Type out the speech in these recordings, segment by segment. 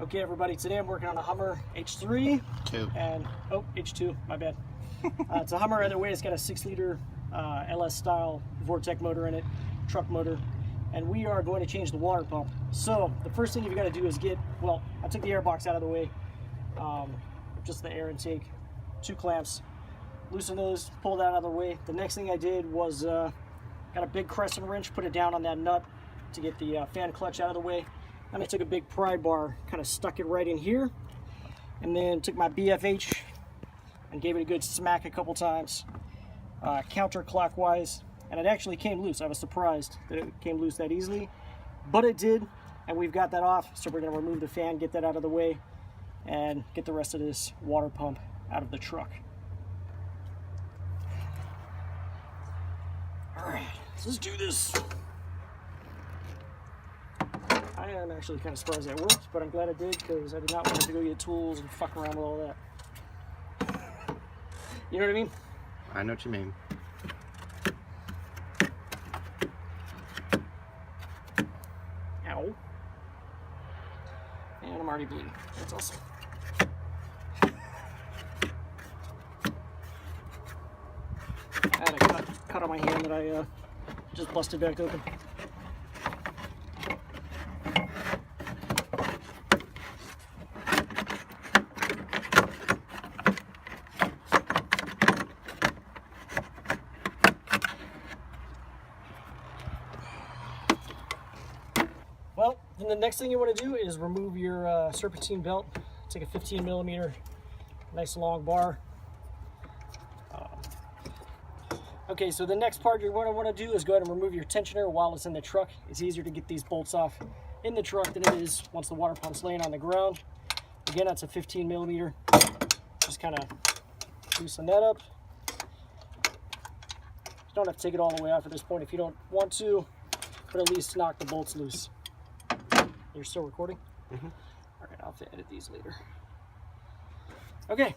Okay, everybody, today I'm working on a Hummer H3. And, oh, H2, my bad. It's a Hummer, either way, it's got a 6-liter LS style Vortec motor in it, truck motor. And we are going to change the water pump. So, the first thing you've got to do is get, well, I took the air box out of the way, just the air intake, 2 clamps, loosen those, pull that out of the way. The next thing I did was, got a big crescent wrench, put it down on that nut to get the fan clutch out of the way. And I took a big pry bar, kind of stuck it right in here, and then took my BFH and gave it a good smack a couple times, counterclockwise, and it actually came loose. I was surprised that it came loose that easily, but it did, and we've got that off. So we're going to remove the fan, get that out of the way, and get the rest of this water pump out of the truck. All right, let's do this. I am actually kind of surprised that worked, but I'm glad it did because I did not want to go get tools and fuck around with all that. You know what I mean? I know what you mean. Ow. And I'm already bleeding. That's awesome. I had a cut on my hand that I just busted back open. Well, then the next thing you want to do is remove your Serpentine belt. Take a 15mm, nice long bar. Okay, so the next part you're going to want to do is go ahead and remove your tensioner while it's in the truck. It's easier to get these bolts off in the truck than it is once the water pump's laying on the ground. Again, that's a 15mm. Just kind of loosen that up. You don't have to take it all the way off at this point if you don't want to, but at least knock the bolts loose. You're still recording? Mm-hmm. All right, I'll have to edit these later. Okay,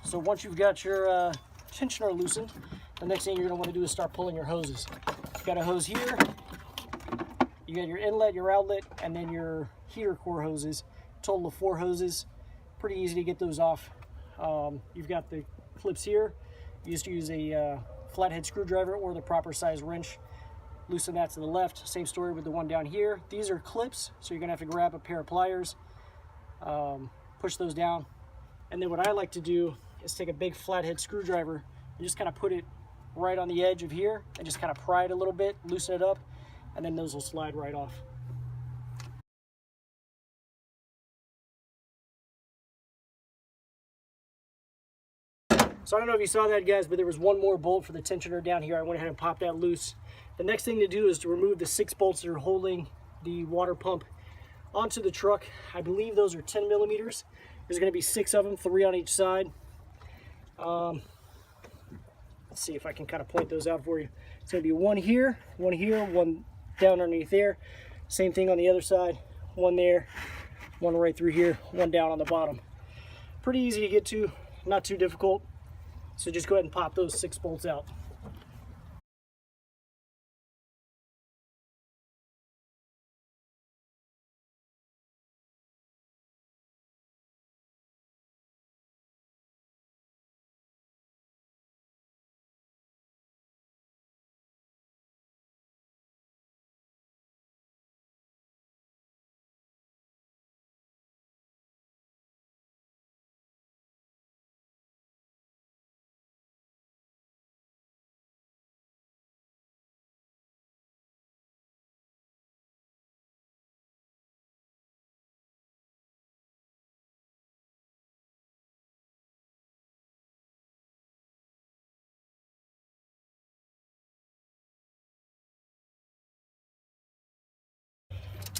so once you've got your tensioner loosened, the next thing you're going to want to do is start pulling your hoses. You've got a hose here, you got your inlet, your outlet, and then your heater core hoses. Total of 4 hoses. Pretty easy to get those off. You've got the clips here. You just use a flathead screwdriver or the proper size wrench. Loosen that to the left. Same story with the one down here. These are clips, so you're gonna have to grab a pair of pliers, push those down, and then what I like to do is take a big flathead screwdriver and just kind of put it right on the edge of here and just kind of pry it a little bit, loosen it up, and then those will slide right off. So I don't know if you saw that, guys, but there was one more bolt for the tensioner down here. I went ahead and popped that loose. The next thing to do is to remove the 6 bolts that are holding the water pump onto the truck. I believe those are 10mm. There's going to be 6 of them, 3 on each side. Let's see if I can kind of point those out for you. It's going to be one here, one down underneath there. Same thing on the other side. One there, one right through here, one down on the bottom. Pretty easy to get to, not too difficult. So just go ahead and pop those 6 bolts out.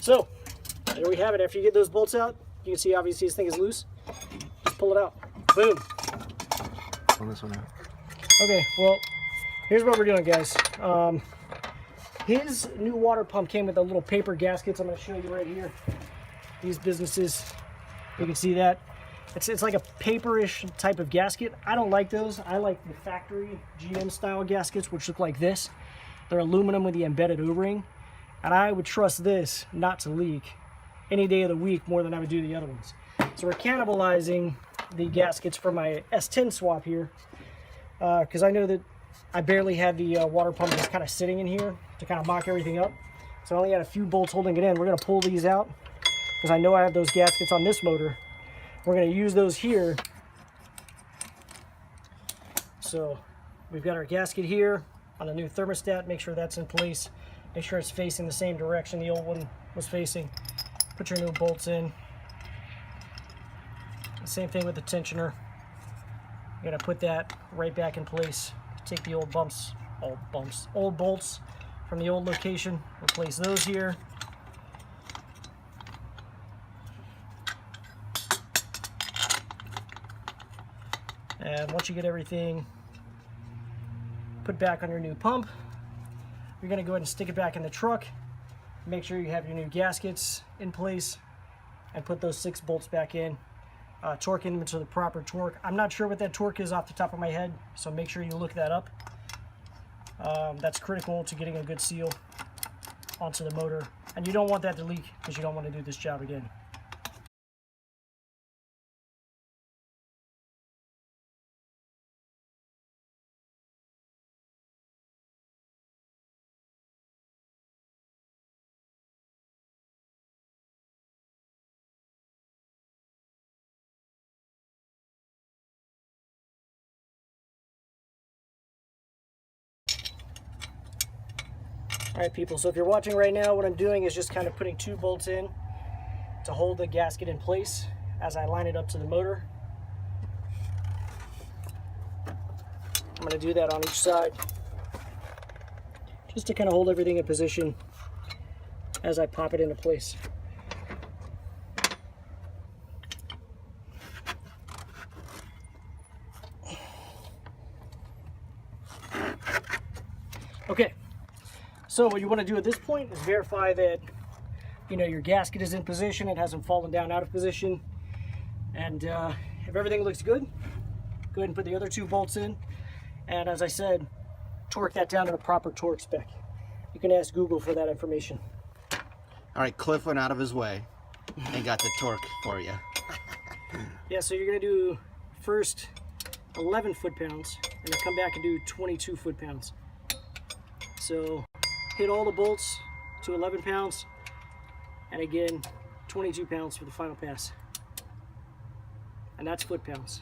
So, there we have it. After you get those bolts out, you can see obviously this thing is loose. Just pull it out. Boom. Pull this one out. Okay, well, here's what we're doing, guys. His new water pump came with the little paper gaskets. I'm going to show you right here. These businesses, you can see that. It's like a paperish type of gasket. I don't like those. I like the factory GM style gaskets, which look like this. They're aluminum with the embedded O-ring. And I would trust this not to leak. any day of the week more than I would do the other ones. So we're cannibalizing the gaskets for my S10 swap here, because I know that I barely had the water pump just kind of sitting in here to kind of mock everything up. So I only had a few bolts holding it in. We're going to pull these out because I know I have those gaskets on this motor. We're going to use those here. So we've got our gasket here on the new thermostat. Make sure that's in place. Make sure it's facing the same direction the old one was facing. Put your new bolts in. Same thing with the tensioner. You're going to put that right back in place. Take the old bolts from the old location, replace those here. And once you get everything put back on your new pump, you're going to go ahead and stick it back in the truck. Make sure you have your new gaskets in place and put those 6 bolts back in. Torque them to the proper torque. I'm not sure what that torque is off the top of my head, so make sure you look that up. That's critical to getting a good seal onto the motor, and you don't want that to leak because you don't want to do this job again. Alright people, so if you're watching right now, what I'm doing is just kind of putting 2 bolts in to hold the gasket in place as I line it up to the motor. I'm going to do that on each side just to kind of hold everything in position as I pop it into place. Okay. So what you want to do at this point is verify that, you know, your gasket is in position, it hasn't fallen down out of position, and if everything looks good, go ahead and put the other 2 bolts in, and as I said, torque that down to the proper torque spec. You can ask Google for that information. All right, Cliff went out of his way and got the torque for you. Yeah, so you're going to do first 11 foot-pounds, and then come back and do 22 foot-pounds. So hit all the bolts to 11 pounds, and again 22 pounds for the final pass, and that's foot-pounds.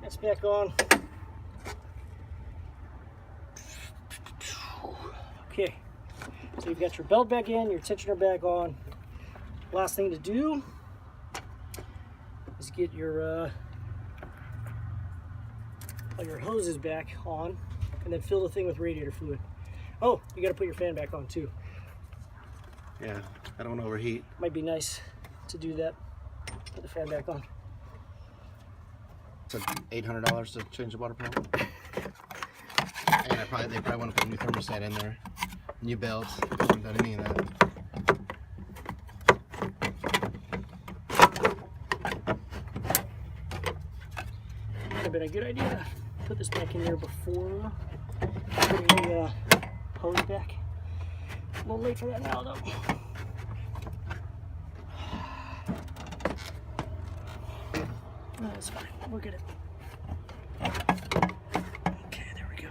That's back on. Okay, so you've got your belt back in, your tensioner back on. Last thing to do is get your all your hoses back on, and then fill the thing with radiator fluid. Oh, you got to put your fan back on too. Yeah, I don't want to overheat. Might be nice to do that. Put the fan back on. It's $800 to change the water pump. And they probably want to put a new thermostat in there. New belt. I haven't done any of that. Would have been a good idea. put this back in there before putting the hose back. A little late for that now, though. No, that's fine. We'll get it. Okay, there we go.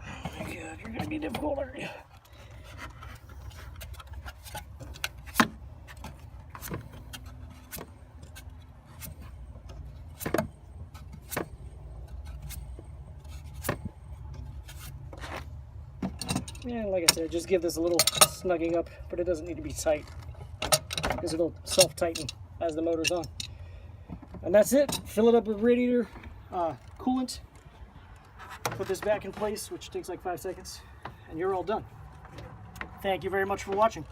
Oh my God, you're gonna be difficult, aren't you? Yeah, like I said, just give this a little snugging up, but it doesn't need to be tight because it'll self-tighten as the motor's on. And that's it. Fill it up with radiator coolant. Put this back in place, which takes like 5 seconds, and you're all done. Thank you very much for watching.